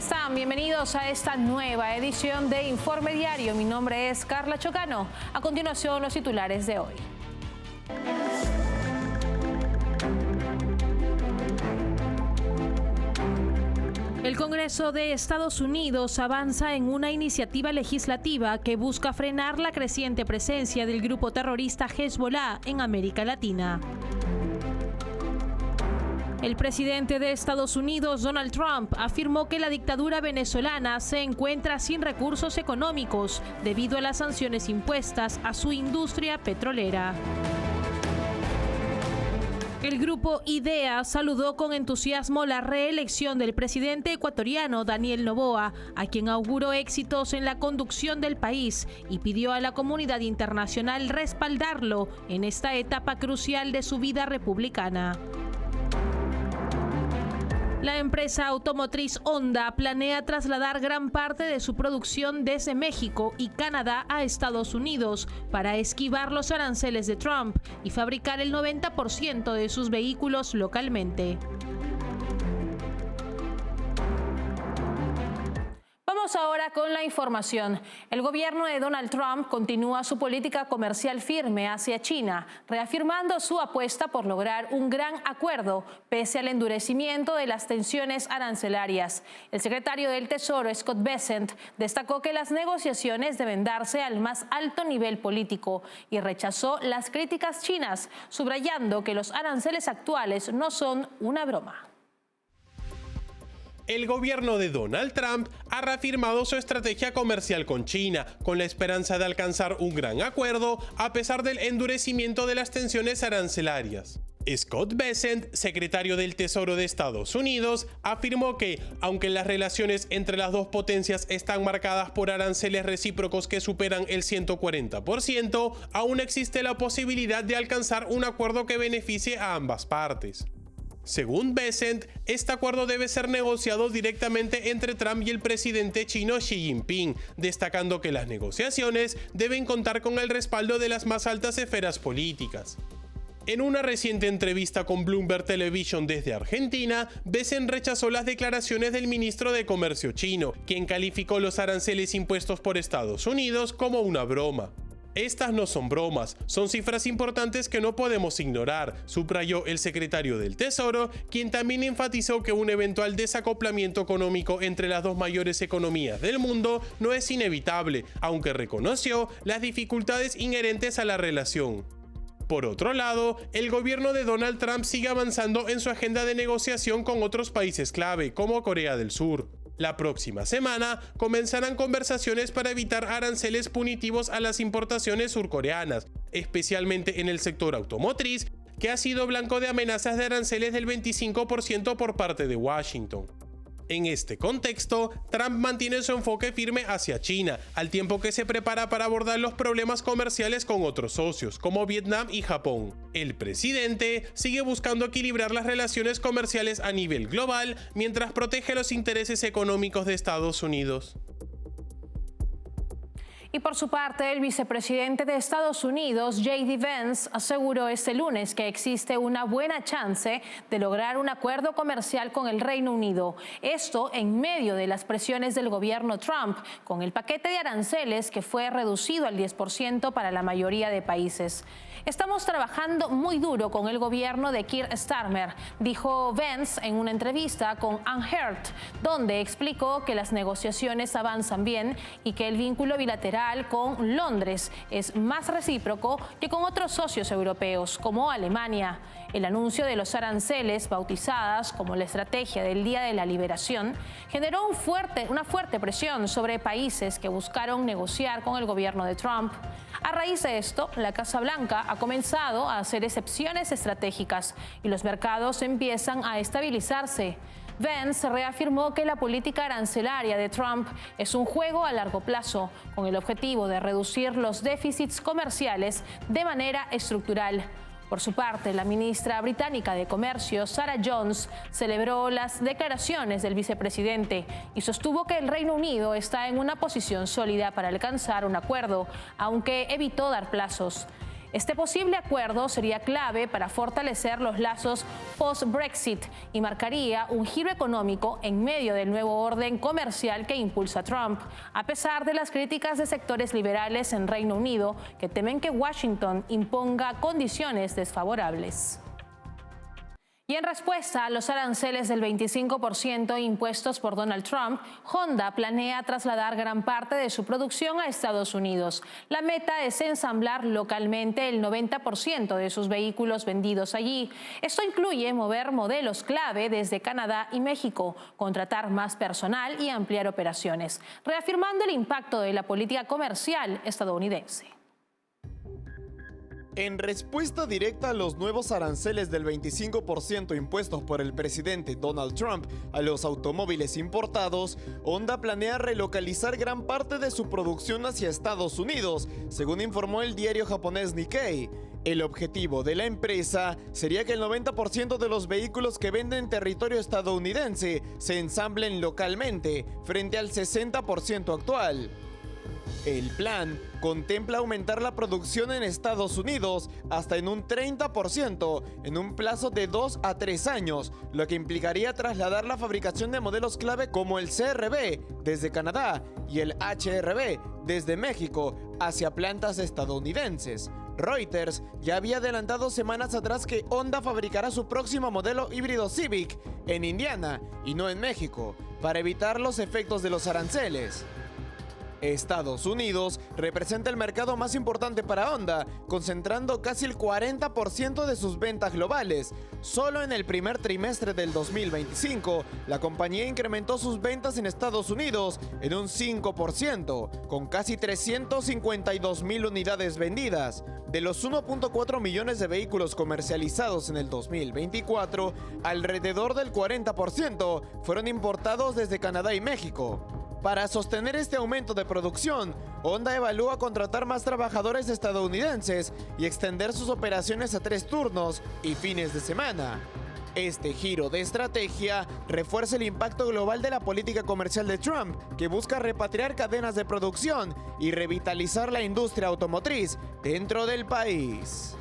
están? Bienvenidos a esta nueva edición de Informe Diario. Mi nombre es Carla Chocano. A continuación, los titulares de hoy. El Congreso de Estados Unidos avanza en una iniciativa legislativa que busca frenar la creciente presencia del grupo terrorista Hezbollah en América Latina. El presidente de Estados Unidos, Donald Trump, afirmó que la dictadura venezolana se encuentra sin recursos económicos debido a las sanciones impuestas a su industria petrolera. El grupo IDEA saludó con entusiasmo la reelección del presidente ecuatoriano Daniel Noboa, a quien auguró éxitos en la conducción del país y pidió a la comunidad internacional respaldarlo en esta etapa crucial de su vida republicana. La empresa automotriz Honda planea trasladar gran parte de su producción desde México y Canadá a Estados Unidos para esquivar los aranceles de Trump y fabricar el 90% de sus vehículos localmente. Vamos ahora con la información. El gobierno de Donald Trump continúa su política comercial firme hacia China, reafirmando su apuesta por lograr un gran acuerdo pese al endurecimiento de las tensiones arancelarias. El secretario del Tesoro, Scott Bessent, destacó que las negociaciones deben darse al más alto nivel político y rechazó las críticas chinas, subrayando que los aranceles actuales no son una broma. El gobierno de Donald Trump ha reafirmado su estrategia comercial con China, con la esperanza de alcanzar un gran acuerdo a pesar del endurecimiento de las tensiones arancelarias. Scott Bessent, secretario del Tesoro de Estados Unidos, afirmó que, aunque las relaciones entre las dos potencias están marcadas por aranceles recíprocos que superan el 140%, aún existe la posibilidad de alcanzar un acuerdo que beneficie a ambas partes. Según Bessent, este acuerdo debe ser negociado directamente entre Trump y el presidente chino Xi Jinping, destacando que las negociaciones deben contar con el respaldo de las más altas esferas políticas. En una reciente entrevista con Bloomberg Television desde Argentina, Bessent rechazó las declaraciones del ministro de Comercio chino, quien calificó los aranceles impuestos por Estados Unidos como una broma. Estas no son bromas, son cifras importantes que no podemos ignorar, subrayó el secretario del Tesoro, quien también enfatizó que un eventual desacoplamiento económico entre las dos mayores economías del mundo no es inevitable, aunque reconoció las dificultades inherentes a la relación. Por otro lado, el gobierno de Donald Trump sigue avanzando en su agenda de negociación con otros países clave, como Corea del Sur. La próxima semana comenzarán conversaciones para evitar aranceles punitivos a las importaciones surcoreanas, especialmente en el sector automotriz, que ha sido blanco de amenazas de aranceles del 25% por parte de Washington. En este contexto, Trump mantiene su enfoque firme hacia China, al tiempo que se prepara para abordar los problemas comerciales con otros socios, como Vietnam y Japón. El presidente sigue buscando equilibrar las relaciones comerciales a nivel global, mientras protege los intereses económicos de Estados Unidos. Y por su parte, el vicepresidente de Estados Unidos, J.D. Vance, aseguró este lunes que existe una buena chance de lograr un acuerdo comercial con el Reino Unido. Esto en medio de las presiones del gobierno Trump, con el paquete de aranceles que fue reducido al 10% para la mayoría de países. Estamos trabajando muy duro con el gobierno de Keir Starmer, dijo Vance en una entrevista con Unheard, donde explicó que las negociaciones avanzan bien y que el vínculo bilateral con Londres es más recíproco que con otros socios europeos, como Alemania. El anuncio de los aranceles, bautizadas como la estrategia del Día de la Liberación, generó una fuerte presión sobre países que buscaron negociar con el gobierno de Trump. A raíz de esto, la Casa Blanca ha comenzado a hacer excepciones estratégicas y los mercados empiezan a estabilizarse. Vance reafirmó que la política arancelaria de Trump es un juego a largo plazo, con el objetivo de reducir los déficits comerciales de manera estructural. Por su parte, la ministra británica de Comercio, Sarah Jones, celebró las declaraciones del vicepresidente y sostuvo que el Reino Unido está en una posición sólida para alcanzar un acuerdo, aunque evitó dar plazos. Este posible acuerdo sería clave para fortalecer los lazos post-Brexit y marcaría un giro económico en medio del nuevo orden comercial que impulsa Trump, a pesar de las críticas de sectores liberales en Reino Unido que temen que Washington imponga condiciones desfavorables. Y en respuesta a los aranceles del 25% impuestos por Donald Trump, Honda planea trasladar gran parte de su producción a Estados Unidos. La meta es ensamblar localmente el 90% de sus vehículos vendidos allí. Esto incluye mover modelos clave desde Canadá y México, contratar más personal y ampliar operaciones, reafirmando el impacto de la política comercial estadounidense. En respuesta directa a los nuevos aranceles del 25% impuestos por el presidente Donald Trump a los automóviles importados, Honda planea relocalizar gran parte de su producción hacia Estados Unidos, según informó el diario japonés Nikkei. El objetivo de la empresa sería que el 90% de los vehículos que venden en territorio estadounidense se ensamblen localmente, frente al 60% actual. El plan contempla aumentar la producción en Estados Unidos hasta en un 30% en un plazo de 2 a 3 años, lo que implicaría trasladar la fabricación de modelos clave como el CR-V desde Canadá y el HR-V desde México hacia plantas estadounidenses. Reuters ya había adelantado semanas atrás que Honda fabricará su próximo modelo híbrido Civic en Indiana y no en México, para evitar los efectos de los aranceles. Estados Unidos representa el mercado más importante para Honda, concentrando casi el 40% de sus ventas globales. Solo en el primer trimestre del 2025, la compañía incrementó sus ventas en Estados Unidos en un 5%, con casi 352,000 unidades vendidas. De los 1.4 millones de vehículos comercializados en el 2024, alrededor del 40% fueron importados desde Canadá y México. Para sostener este aumento de producción, Honda evalúa contratar más trabajadores estadounidenses y extender sus operaciones a 3 turnos y fines de semana. Este giro de estrategia refuerza el impacto global de la política comercial de Trump, que busca repatriar cadenas de producción y revitalizar la industria automotriz dentro del país.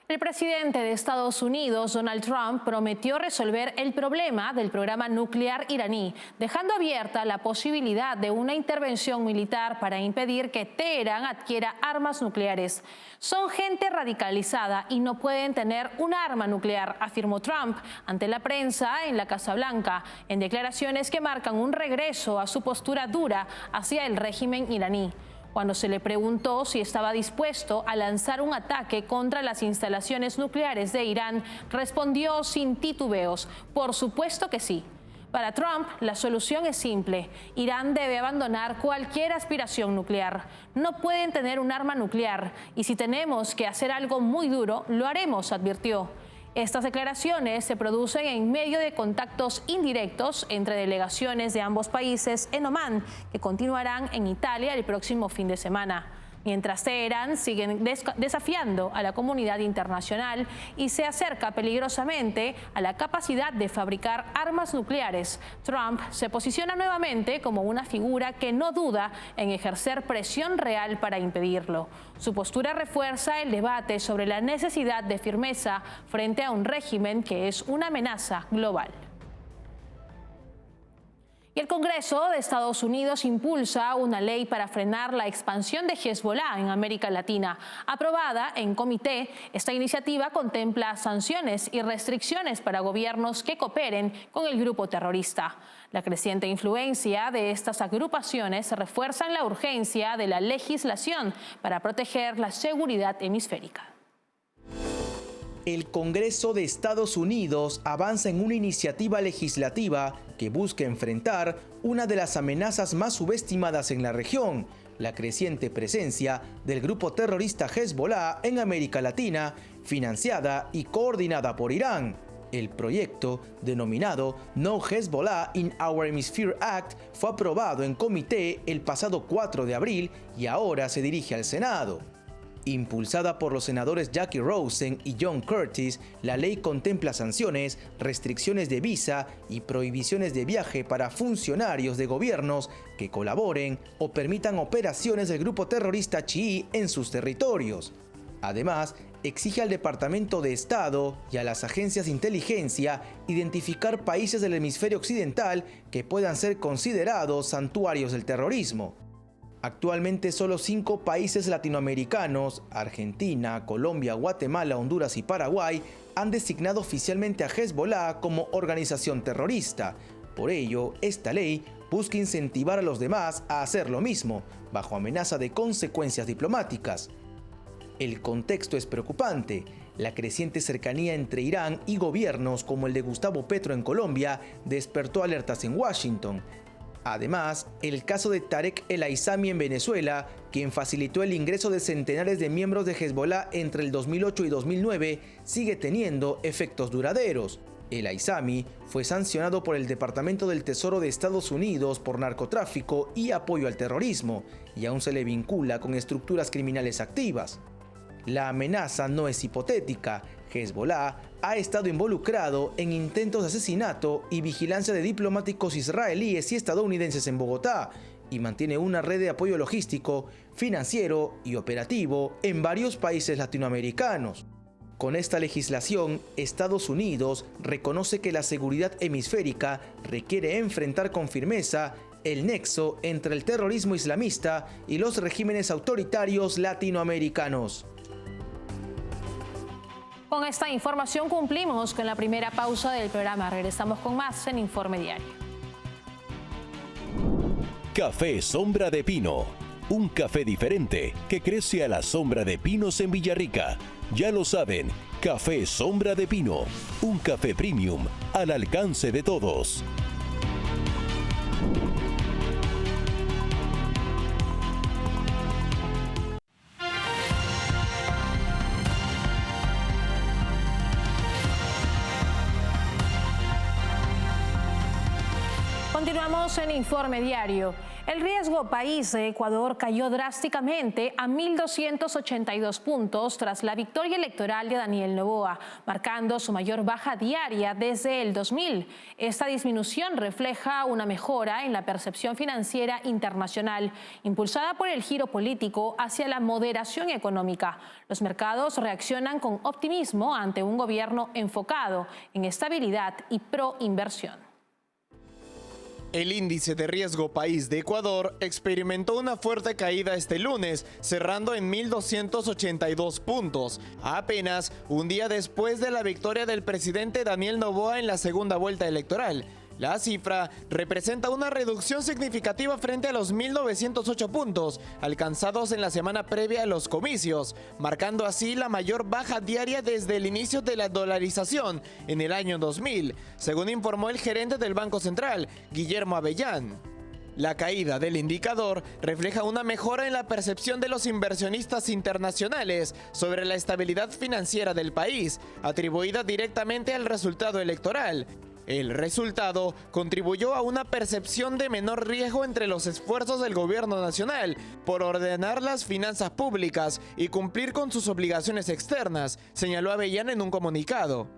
El presidente de Estados Unidos, Donald Trump, prometió resolver el problema del programa nuclear iraní, dejando abierta la posibilidad de una intervención militar para impedir que Teherán adquiera armas nucleares. Son gente radicalizada y no pueden tener un arma nuclear, afirmó Trump ante la prensa en la Casa Blanca, en declaraciones que marcan un regreso a su postura dura hacia el régimen iraní. Cuando se le preguntó si estaba dispuesto a lanzar un ataque contra las instalaciones nucleares de Irán, respondió sin titubeos: por supuesto que sí. Para Trump, la solución es simple: Irán debe abandonar cualquier aspiración nuclear. No pueden tener un arma nuclear, y si tenemos que hacer algo muy duro, lo haremos, advirtió. Estas declaraciones se producen en medio de contactos indirectos entre delegaciones de ambos países en Omán, que continuarán en Italia el próximo fin de semana. Mientras Teherán sigue desafiando a la comunidad internacional y se acerca peligrosamente a la capacidad de fabricar armas nucleares, Trump se posiciona nuevamente como una figura que no duda en ejercer presión real para impedirlo. Su postura refuerza el debate sobre la necesidad de firmeza frente a un régimen que es una amenaza global. Y el Congreso de Estados Unidos impulsa una ley para frenar la expansión de Hezbollah en América Latina. Aprobada en comité, esta iniciativa contempla sanciones y restricciones para gobiernos que cooperen con el grupo terrorista. La creciente influencia de estas agrupaciones refuerza la urgencia de la legislación para proteger la seguridad hemisférica. El Congreso de Estados Unidos avanza en una iniciativa legislativa que busca enfrentar una de las amenazas más subestimadas en la región, la creciente presencia del grupo terrorista Hezbollah en América Latina, financiada y coordinada por Irán. El proyecto, denominado No Hezbollah in Our Hemisphere Act, fue aprobado en comité el pasado 4 de abril y ahora se dirige al Senado. Impulsada por los senadores Jackie Rosen y John Curtis, la ley contempla sanciones, restricciones de visa y prohibiciones de viaje para funcionarios de gobiernos que colaboren o permitan operaciones del grupo terrorista chií en sus territorios. Además, exige al Departamento de Estado y a las agencias de inteligencia identificar países del hemisferio occidental que puedan ser considerados santuarios del terrorismo. Actualmente solo 5 países latinoamericanos, Argentina, Colombia, Guatemala, Honduras y Paraguay, han designado oficialmente a Hezbollah como organización terrorista. Por ello, esta ley busca incentivar a los demás a hacer lo mismo, bajo amenaza de consecuencias diplomáticas. El contexto es preocupante. La creciente cercanía entre Irán y gobiernos como el de Gustavo Petro en Colombia despertó alertas en Washington. Además, el caso de Tarek El Aissami en Venezuela, quien facilitó el ingreso de centenares de miembros de Hezbollah entre el 2008 y 2009, sigue teniendo efectos duraderos. El Aissami fue sancionado por el Departamento del Tesoro de Estados Unidos por narcotráfico y apoyo al terrorismo, y aún se le vincula con estructuras criminales activas. La amenaza no es hipotética. Hezbollah ha estado involucrado en intentos de asesinato y vigilancia de diplomáticos israelíes y estadounidenses en Bogotá y mantiene una red de apoyo logístico, financiero y operativo en varios países latinoamericanos. Con esta legislación, Estados Unidos reconoce que la seguridad hemisférica requiere enfrentar con firmeza el nexo entre el terrorismo islamista y los regímenes autoritarios latinoamericanos. Con esta información cumplimos con la primera pausa del programa. Regresamos con más en Informe Diario. Café Sombra de Pino. Un café diferente que crece a la sombra de pinos en Villarrica. Ya lo saben, Café Sombra de Pino. Un café premium al alcance de todos. Continuamos en Informe Diario. El riesgo país de Ecuador cayó drásticamente a 1.282 puntos tras la victoria electoral de Daniel Noboa, marcando su mayor baja diaria desde el 2000. Esta disminución refleja una mejora en la percepción financiera internacional, impulsada por el giro político hacia la moderación económica. Los mercados reaccionan con optimismo ante un gobierno enfocado en estabilidad y pro-inversión. El índice de riesgo país de Ecuador experimentó una fuerte caída este lunes, cerrando en 1.282 puntos, apenas un día después de la victoria del presidente Daniel Noboa en la segunda vuelta electoral. La cifra representa una reducción significativa frente a los 1.908 puntos alcanzados en la semana previa a los comicios, marcando así la mayor baja diaria desde el inicio de la dolarización en el año 2000, según informó el gerente del Banco Central, Guillermo Avellán. La caída del indicador refleja una mejora en la percepción de los inversionistas internacionales sobre la estabilidad financiera del país, atribuida directamente al resultado electoral. El resultado contribuyó a una percepción de menor riesgo entre los esfuerzos del gobierno nacional por ordenar las finanzas públicas y cumplir con sus obligaciones externas, señaló Avellán en un comunicado.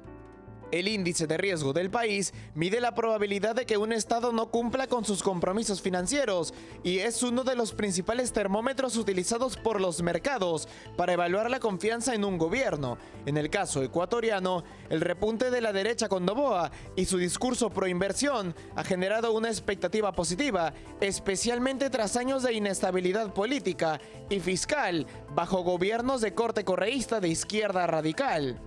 El índice de riesgo del país mide la probabilidad de que un Estado no cumpla con sus compromisos financieros y es uno de los principales termómetros utilizados por los mercados para evaluar la confianza en un gobierno. En el caso ecuatoriano, el repunte de la derecha con Noboa y su discurso pro-inversión ha generado una expectativa positiva, especialmente tras años de inestabilidad política y fiscal bajo gobiernos de corte correísta de izquierda radical.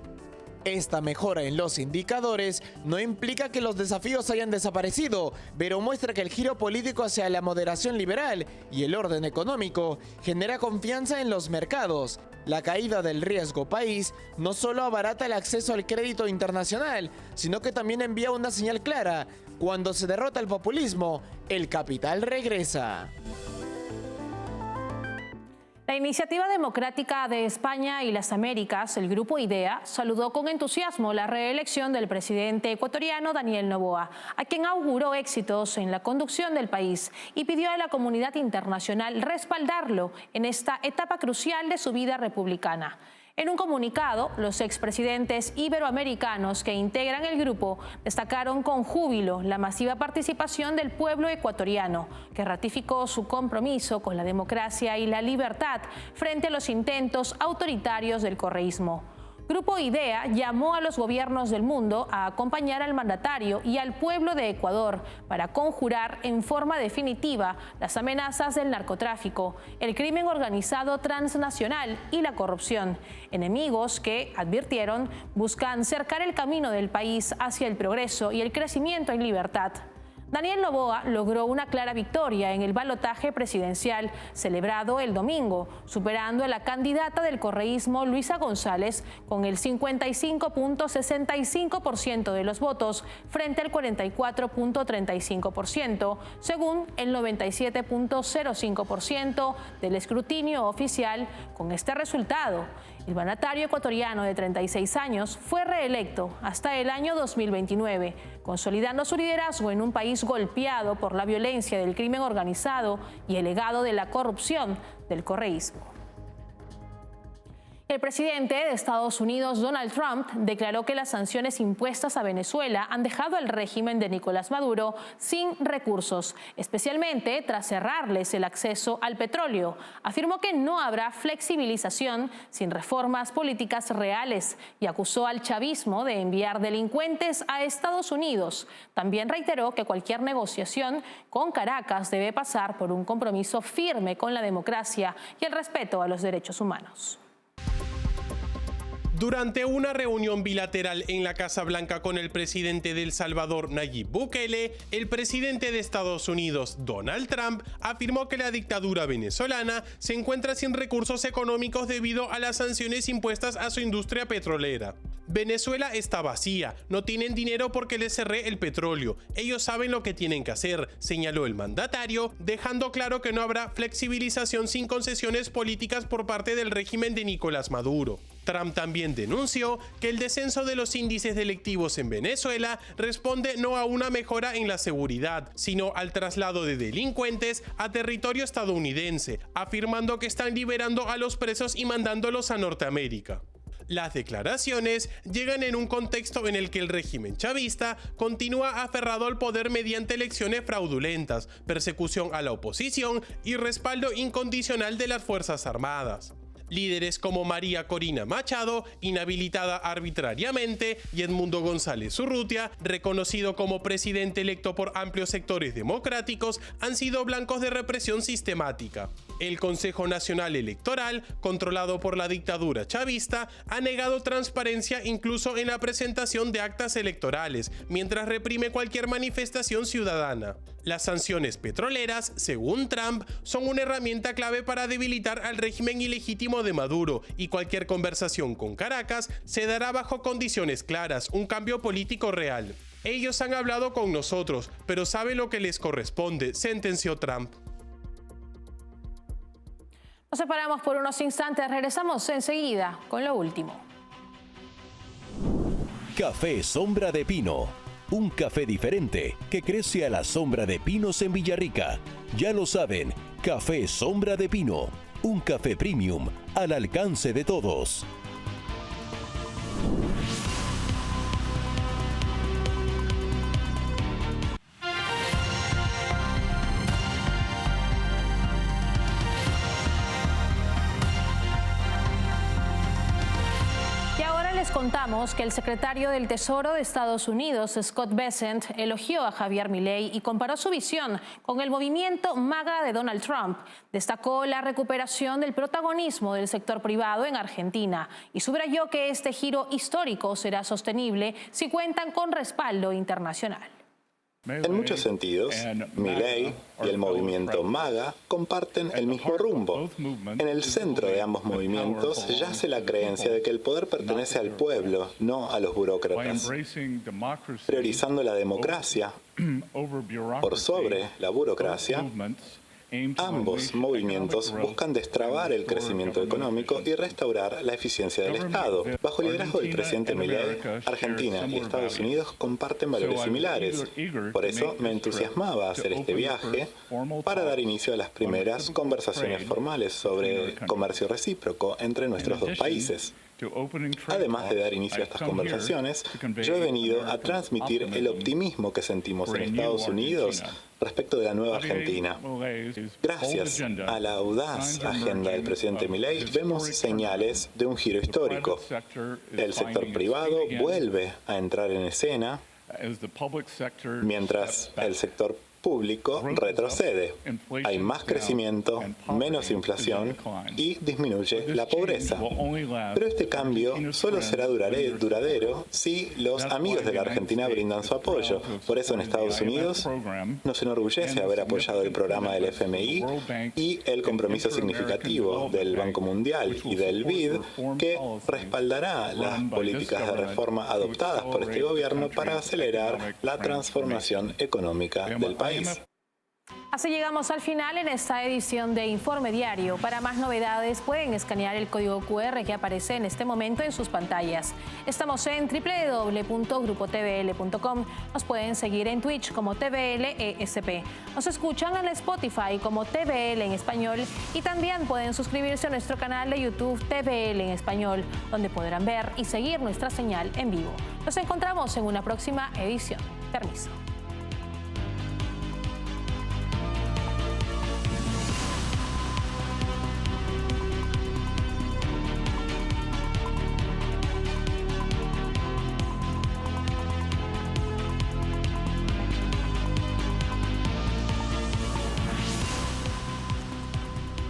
Esta mejora en los indicadores no implica que los desafíos hayan desaparecido, pero muestra que el giro político hacia la moderación liberal y el orden económico genera confianza en los mercados. La caída del riesgo país no solo abarata el acceso al crédito internacional, sino que también envía una señal clara: cuando se derrota el populismo, el capital regresa. La La Iniciativa Democrática de España y las Américas, el Grupo IDEA, saludó con entusiasmo la reelección del presidente ecuatoriano Daniel Noboa, a quien auguró éxitos en la conducción del país y pidió a la comunidad internacional respaldarlo en esta etapa crucial de su vida republicana. En un comunicado, los expresidentes iberoamericanos que integran el grupo destacaron con júbilo la masiva participación del pueblo ecuatoriano, que ratificó su compromiso con la democracia y la libertad frente a los intentos autoritarios del correísmo. Grupo IDEA llamó a los gobiernos del mundo a acompañar al mandatario y al pueblo de Ecuador para conjurar en forma definitiva las amenazas del narcotráfico, el crimen organizado transnacional y la corrupción, enemigos que, advirtieron, buscan cercar el camino del país hacia el progreso y el crecimiento en libertad. Daniel Noboa logró una clara victoria en el balotaje presidencial celebrado el domingo, superando a la candidata del correísmo Luisa González con el 55.65% de los votos frente al 44.35%, según el 97.05% del escrutinio oficial. Con este resultado, el mandatario ecuatoriano de 36 años fue reelecto hasta el año 2029, consolidando su liderazgo en un país golpeado por la violencia del crimen organizado y el legado de la corrupción del correísmo. El presidente de Estados Unidos, Donald Trump, declaró que las sanciones impuestas a Venezuela han dejado al régimen de Nicolás Maduro sin recursos, especialmente tras cerrarles el acceso al petróleo. Afirmó que no habrá flexibilización sin reformas políticas reales y acusó al chavismo de enviar delincuentes a Estados Unidos. También reiteró que cualquier negociación con Caracas debe pasar por un compromiso firme con la democracia y el respeto a los derechos humanos. Durante una reunión bilateral en la Casa Blanca con el presidente de El Salvador, Nayib Bukele, el presidente de Estados Unidos, Donald Trump, afirmó que la dictadura venezolana se encuentra sin recursos económicos debido a las sanciones impuestas a su industria petrolera. Venezuela está vacía, no tienen dinero porque les cerré el petróleo. Ellos saben lo que tienen que hacer, señaló el mandatario, dejando claro que no habrá flexibilización sin concesiones políticas por parte del régimen de Nicolás Maduro. Trump también denunció que el descenso de los índices delictivos en Venezuela responde no a una mejora en la seguridad, sino al traslado de delincuentes a territorio estadounidense, afirmando que están liberando a los presos y mandándolos a Norteamérica. Las declaraciones llegan en un contexto en el que el régimen chavista continúa aferrado al poder mediante elecciones fraudulentas, persecución a la oposición y respaldo incondicional de las Fuerzas Armadas. Líderes como María Corina Machado, inhabilitada arbitrariamente, y Edmundo González Urrutia, reconocido como presidente electo por amplios sectores democráticos, han sido blancos de represión sistemática. El Consejo Nacional Electoral, controlado por la dictadura chavista, ha negado transparencia incluso en la presentación de actas electorales, mientras reprime cualquier manifestación ciudadana. Las sanciones petroleras, según Trump, son una herramienta clave para debilitar al régimen ilegítimo de Maduro, y cualquier conversación con Caracas se dará bajo condiciones claras, un cambio político real. Ellos han hablado con nosotros, pero saben lo que les corresponde, sentenció Trump. Nos separamos por unos instantes, regresamos enseguida con lo último. Café Sombra de Pino. Un café diferente que crece a la sombra de pinos en Villarrica. Ya lo saben, Café Sombra de Pino. Un café premium al alcance de todos. Les contamos que el secretario del Tesoro de Estados Unidos, Scott Bessent, elogió a Javier Milei y comparó su visión con el movimiento MAGA de Donald Trump. Destacó la recuperación del protagonismo del sector privado en Argentina y subrayó que este giro histórico será sostenible si cuentan con respaldo internacional. En muchos sentidos, Milei y el movimiento MAGA comparten el mismo rumbo. En el centro de ambos movimientos yace la creencia de que el poder pertenece al pueblo, no a los burócratas. Priorizando la democracia por sobre la burocracia, Ambos movimientos buscan destrabar el crecimiento económico y restaurar la eficiencia del Estado. Bajo el liderazgo del presidente Milei, Argentina y Estados Unidos comparten valores similares. Por eso me entusiasmaba hacer este viaje para dar inicio a las primeras conversaciones formales sobre comercio recíproco entre nuestros dos países. Además de dar inicio a estas conversaciones, yo he venido a transmitir el optimismo que sentimos en Estados Unidos respecto de la nueva Argentina. Gracias a la audaz agenda del presidente Milei, vemos señales de un giro histórico. El sector privado vuelve a entrar en escena, mientras el sector público retrocede. Hay más crecimiento, menos inflación y disminuye la pobreza. Pero este cambio solo será duradero si los amigos de la Argentina brindan su apoyo. Por eso en Estados Unidos nos enorgullece haber apoyado el programa del FMI y el compromiso significativo del Banco Mundial y del BID, que respaldará las políticas de reforma adoptadas por este gobierno para acelerar la transformación económica del país. Así llegamos al final en esta edición de Informe Diario. Para más novedades pueden escanear el código QR que aparece en este momento en sus pantallas. Estamos en www.grupotvl.com. Nos pueden seguir en Twitch como TVLESP. Nos escuchan en Spotify como TVL en español y también pueden suscribirse a nuestro canal de YouTube TVL en español, donde podrán ver y seguir nuestra señal en vivo. Nos encontramos en una próxima edición. Permiso.